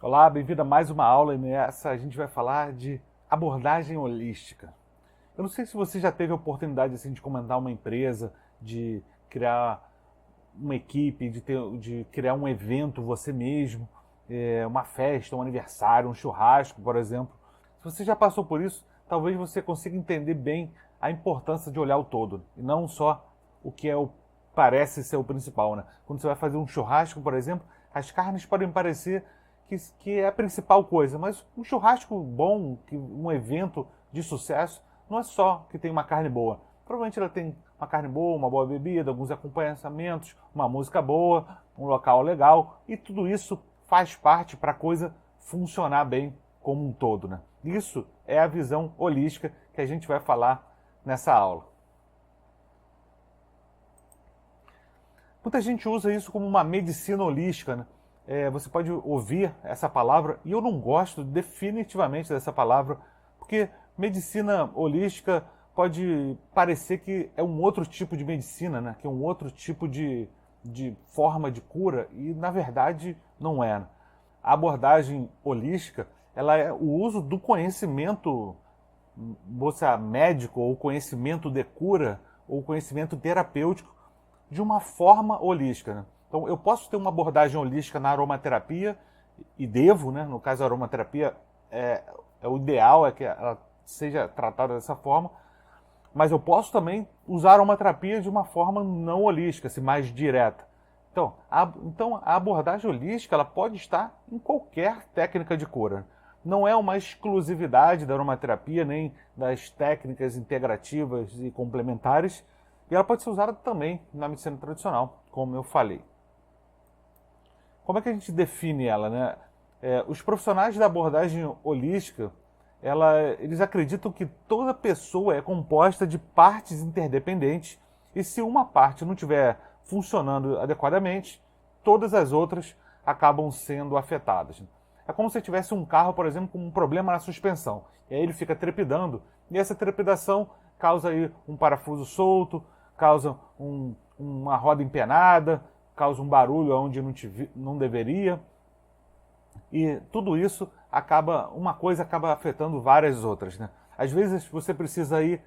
Olá, bem-vindo a mais uma aula e nessa a gente vai falar de abordagem holística. Eu não sei se você já teve a oportunidade assim, de comandar uma empresa, de criar uma equipe, de criar um evento você mesmo, uma festa, um aniversário, um churrasco, por exemplo. Se você já passou por isso, talvez você consiga entender bem a importância de olhar o todo, e não só o que parece ser o principal. Né? Quando você vai fazer um churrasco, por exemplo, as carnes podem parecer que é a principal coisa, mas um churrasco bom, um evento de sucesso, não é só que tem uma carne boa. Provavelmente ela tem uma carne boa, uma boa bebida, alguns acompanhamentos, uma música boa, um local legal, e tudo isso faz parte para a coisa funcionar bem como um todo. Né? Isso é a visão holística que a gente vai falar nessa aula. Muita gente usa isso como uma medicina holística, né? Você pode ouvir essa palavra, e eu não gosto definitivamente dessa palavra, porque medicina holística pode parecer que é um outro tipo de medicina, né? Que é um outro tipo de forma de cura, e na verdade não é. Né? A abordagem holística ela é o uso do conhecimento você médico, ou conhecimento de cura, ou conhecimento terapêutico, de uma forma holística. Né? Então, eu posso ter uma abordagem holística na aromaterapia, e devo, né? No caso, a aromaterapia é o ideal, é que ela seja tratada dessa forma, mas eu posso também usar a aromaterapia de uma forma não holística, assim, mais direta. Então, a abordagem holística ela pode estar em qualquer técnica de cura. Não é uma exclusividade da aromaterapia, nem das técnicas integrativas e complementares, e ela pode ser usada também na medicina tradicional, como eu falei. Como é que a gente define ela? Né? Os profissionais da abordagem holística, eles acreditam que toda pessoa é composta de partes interdependentes, e se uma parte não estiver funcionando adequadamente, todas as outras acabam sendo afetadas. É como se tivesse um carro, por exemplo, com um problema na suspensão. E aí ele fica trepidando, e essa trepidação causa aí um parafuso solto, causa uma roda empenada, causa um barulho onde não deveria. E tudo isso uma coisa acaba afetando várias outras. Né? Às vezes você precisa ir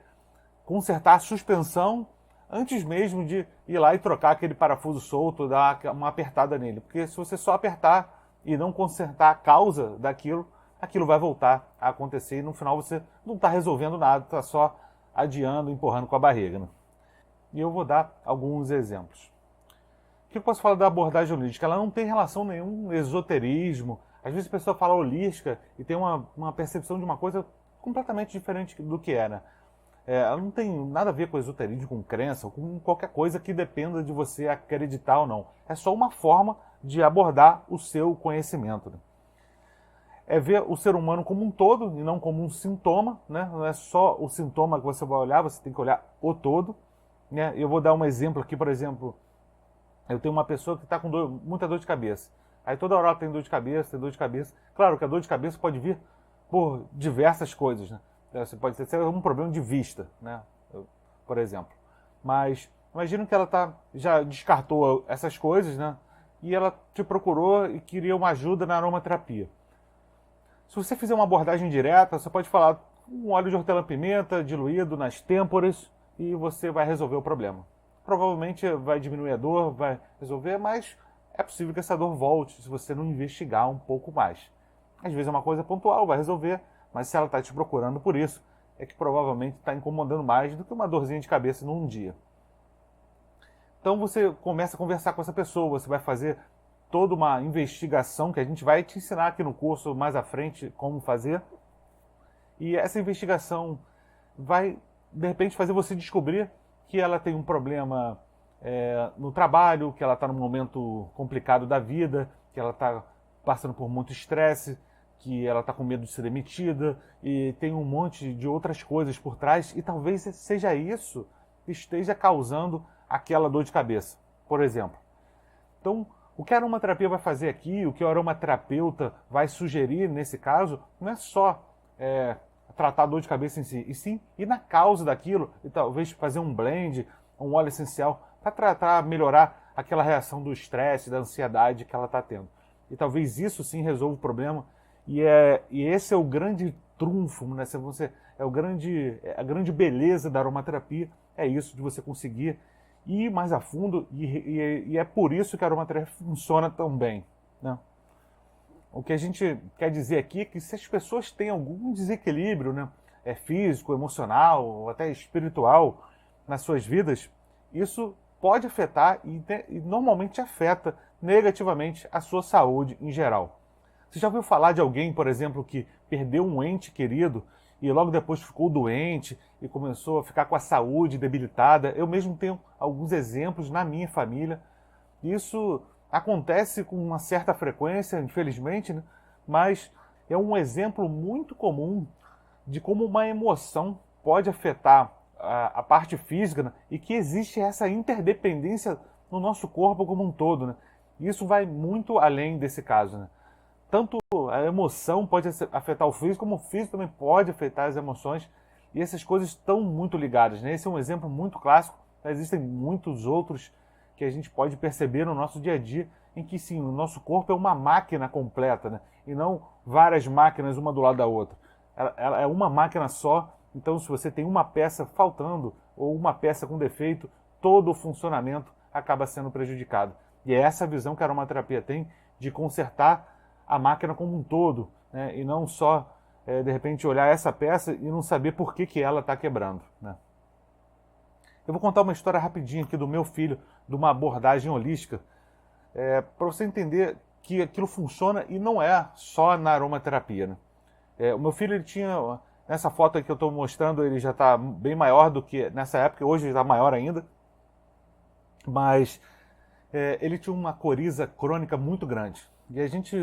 consertar a suspensão antes mesmo de ir lá e trocar aquele parafuso solto, dar uma apertada nele. Porque se você só apertar e não consertar a causa daquilo, aquilo vai voltar a acontecer e no final você não está resolvendo nada, está só adiando, empurrando com a barriga. Né? E eu vou dar alguns exemplos. O que eu posso falar da abordagem holística? Ela não tem relação nenhum esoterismo. Às vezes a pessoa fala holística e tem uma percepção de uma coisa completamente diferente do que é, né? Ela não tem nada a ver com esoterismo, com crença, ou com qualquer coisa que dependa de você acreditar ou não. É só uma forma de abordar o seu conhecimento. Né? É ver o ser humano como um todo e não como um sintoma. Né? Não é só o sintoma que você vai olhar, você tem que olhar o todo. Né? Eu vou dar um exemplo aqui, por exemplo, eu tenho uma pessoa que está com muita dor de cabeça. Aí toda hora ela tem dor de cabeça, tem dor de cabeça. Claro que a dor de cabeça pode vir por diversas coisas, né? Você pode ter um problema de vista, né? Por exemplo. Mas imagina que ela já descartou essas coisas, né? E ela te procurou e queria uma ajuda na aromaterapia. Se você fizer uma abordagem direta, você pode falar um óleo de hortelã-pimenta diluído nas têmporas e você vai resolver o problema. Provavelmente vai diminuir a dor, vai resolver, mas é possível que essa dor volte se você não investigar um pouco mais. Às vezes é uma coisa pontual, vai resolver, mas se ela está te procurando por isso, é que provavelmente está incomodando mais do que uma dorzinha de cabeça num dia. Então você começa a conversar com essa pessoa, você vai fazer toda uma investigação que a gente vai te ensinar aqui no curso mais à frente como fazer. E essa investigação vai, de repente, fazer você descobrir que ela tem um problema no trabalho, que ela está num momento complicado da vida, que ela está passando por muito estresse, que ela está com medo de ser demitida, e tem um monte de outras coisas por trás, e talvez seja isso que esteja causando aquela dor de cabeça, por exemplo. Então, o que a aromaterapia vai fazer aqui, o que o aromaterapeuta vai sugerir nesse caso, não é só tratar a dor de cabeça em si, e sim ir na causa daquilo, e talvez fazer um blend, um óleo essencial, para melhorar aquela reação do estresse, da ansiedade que ela está tendo. e talvez isso sim resolva o problema. E esse é o grande trunfo, né? É a grande beleza da aromaterapia, é isso, de você conseguir ir mais a fundo, e é por isso que a aromaterapia funciona tão bem, né? O que a gente quer dizer aqui é que se as pessoas têm algum desequilíbrio, né, físico, emocional, ou até espiritual nas suas vidas, isso pode afetar e normalmente afeta negativamente a sua saúde em geral. Você já ouviu falar de alguém, por exemplo, que perdeu um ente querido e logo depois ficou doente e começou a ficar com a saúde debilitada? Eu mesmo tenho alguns exemplos na minha família. Isso acontece com uma certa frequência, infelizmente, né? Mas é um exemplo muito comum de como uma emoção pode afetar a parte física, né? E que existe essa interdependência no nosso corpo como um todo, né? Isso vai muito além desse caso, né? Tanto a emoção pode afetar o físico, como o físico também pode afetar as emoções. E essas coisas estão muito ligadas, né? Esse é um exemplo muito clássico. Existem muitos outros que a gente pode perceber no nosso dia a dia, em que sim, o nosso corpo é uma máquina completa, né? E não várias máquinas uma do lado da outra. Ela é uma máquina só, então se você tem uma peça faltando ou uma peça com defeito, todo o funcionamento acaba sendo prejudicado. E é essa visão que a aromaterapia tem de consertar a máquina como um todo, né? E não só, de repente, olhar essa peça e não saber por que ela está quebrando, né? Eu vou contar uma história rapidinha aqui do meu filho, de uma abordagem holística, para você entender que aquilo funciona e não é só na aromaterapia, né? O meu filho, ele tinha, nessa foto aqui que eu estou mostrando, ele já está bem maior do que nessa época, hoje ele está maior ainda, mas ele tinha uma coriza crônica muito grande. E a gente,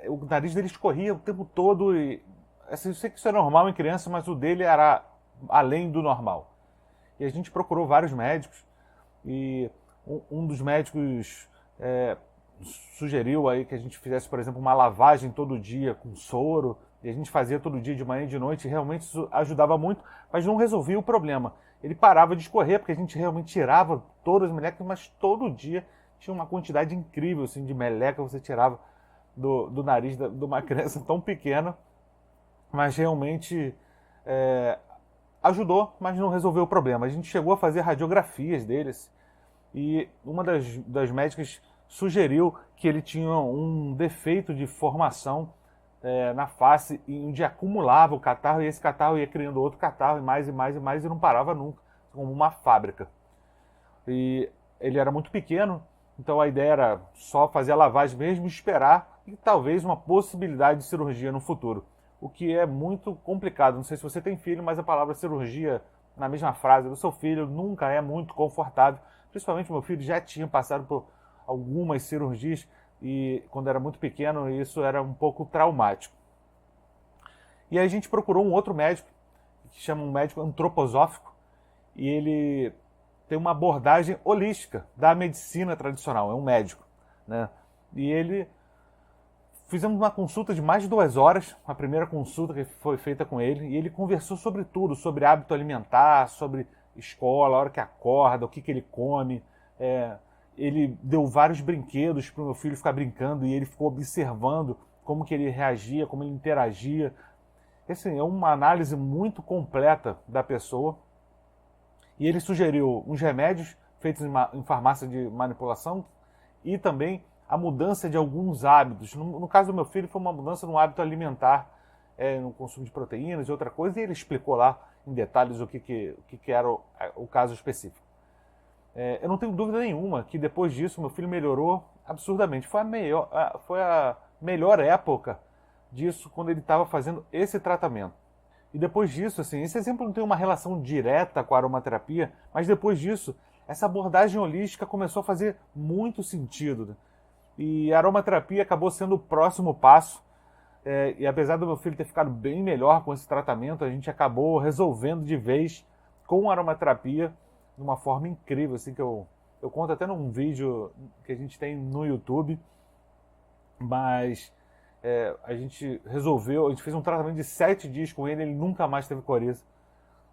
o nariz dele escorria o tempo todo, e assim, eu sei que isso é normal em criança, mas o dele era além do normal. E a gente procurou vários médicos, e um dos médicos sugeriu aí que a gente fizesse, por exemplo, uma lavagem todo dia com soro, e a gente fazia todo dia, de manhã e de noite, e realmente isso ajudava muito, mas não resolvia o problema. Ele parava de escorrer, porque a gente realmente tirava todas as melecas, mas todo dia tinha uma quantidade incrível assim, de meleca que você tirava do nariz de uma criança tão pequena, mas realmente ajudou, mas não resolveu o problema. A gente chegou a fazer radiografias deles, e uma das médicas sugeriu que ele tinha um defeito de formação na face, onde acumulava o catarro, e esse catarro ia criando outro catarro, e mais e mais e mais, e não parava nunca, como uma fábrica. E ele era muito pequeno, então a ideia era só fazer a lavagem mesmo e esperar, e talvez uma possibilidade de cirurgia no futuro. O que é muito complicado. Não sei se você tem filho, mas a palavra cirurgia na mesma frase do seu filho nunca é muito confortável. Principalmente meu filho já tinha passado por algumas cirurgias, e quando era muito pequeno, isso era um pouco traumático. E aí a gente procurou um outro médico, que chama um médico antroposófico, e ele tem uma abordagem holística da medicina tradicional, é um médico, né? E ele... Fizemos uma consulta de mais de 2 horas, a primeira consulta que foi feita com ele, e ele conversou sobre tudo, sobre hábito alimentar, sobre escola, a hora que acorda, o que ele come. Ele deu vários brinquedos para o meu filho ficar brincando, e ele ficou observando como que ele reagia, como ele interagia. Assim, é uma análise muito completa da pessoa. E ele sugeriu uns remédios feitos em farmácia de manipulação e também a mudança de alguns hábitos. No caso do meu filho, foi uma mudança no hábito alimentar, no consumo de proteínas e outra coisa, e ele explicou lá em detalhes o que era o caso específico. Eu não tenho dúvida nenhuma que depois disso meu filho melhorou absurdamente. Foi a melhor época disso, quando ele estava fazendo esse tratamento. E depois disso, assim, esse exemplo não tem uma relação direta com a aromaterapia, mas depois disso, essa abordagem holística começou a fazer muito sentido, né? E a aromaterapia acabou sendo o próximo passo. E apesar do meu filho ter ficado bem melhor com esse tratamento, a gente acabou resolvendo de vez com a aromaterapia de uma forma incrível, assim, que eu conto até num vídeo que a gente tem no YouTube. Mas a gente resolveu, a gente fez um tratamento de 7 dias com ele, ele nunca mais teve coriza.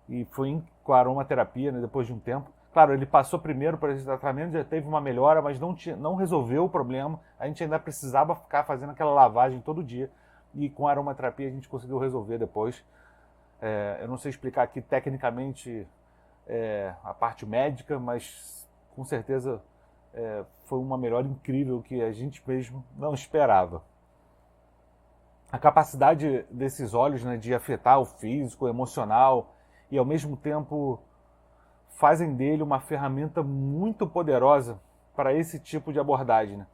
E foi com a aromaterapia, né, depois de um tempo. Claro, ele passou primeiro por esse tratamento, já teve uma melhora, mas não resolveu o problema. A gente ainda precisava ficar fazendo aquela lavagem todo dia. E com a aromaterapia a gente conseguiu resolver depois. Eu não sei explicar aqui tecnicamente a parte médica, mas com certeza foi uma melhora incrível que a gente mesmo não esperava. A capacidade desses óleos, né, de afetar o físico, o emocional e ao mesmo tempo fazem dele uma ferramenta muito poderosa para esse tipo de abordagem, né?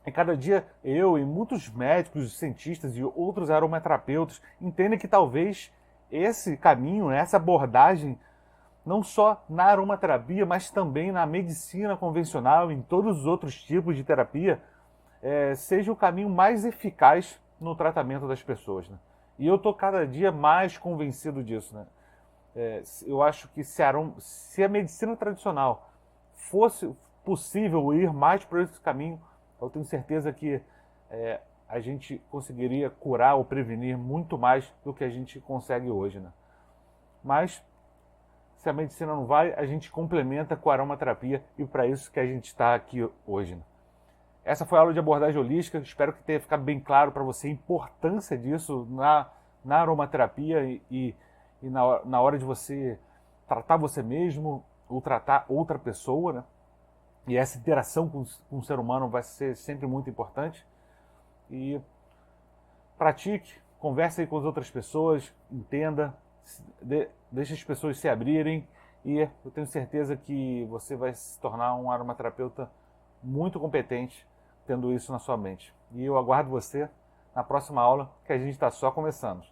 E cada dia eu e muitos médicos, cientistas e outros aromaterapeutas entendem que talvez esse caminho, essa abordagem, não só na aromaterapia, mas também na medicina convencional, em todos os outros tipos de terapia, seja o caminho mais eficaz no tratamento das pessoas, né? E eu estou cada dia mais convencido disso, né? Eu acho que se a medicina tradicional fosse possível ir mais por esse caminho, eu tenho certeza que a gente conseguiria curar ou prevenir muito mais do que a gente consegue hoje, né? Mas, se a medicina não vai, a gente complementa com a aromaterapia e para isso que a gente está aqui hoje, né? Essa foi a aula de abordagem holística, espero que tenha ficado bem claro para você a importância disso na aromaterapia e na hora de você tratar você mesmo ou tratar outra pessoa, né? E essa interação com o ser humano vai ser sempre muito importante. E pratique, converse aí com as outras pessoas, entenda, deixe as pessoas se abrirem e eu tenho certeza que você vai se tornar um aromaterapeuta muito competente tendo isso na sua mente. E eu aguardo você na próxima aula, que a gente está só começando.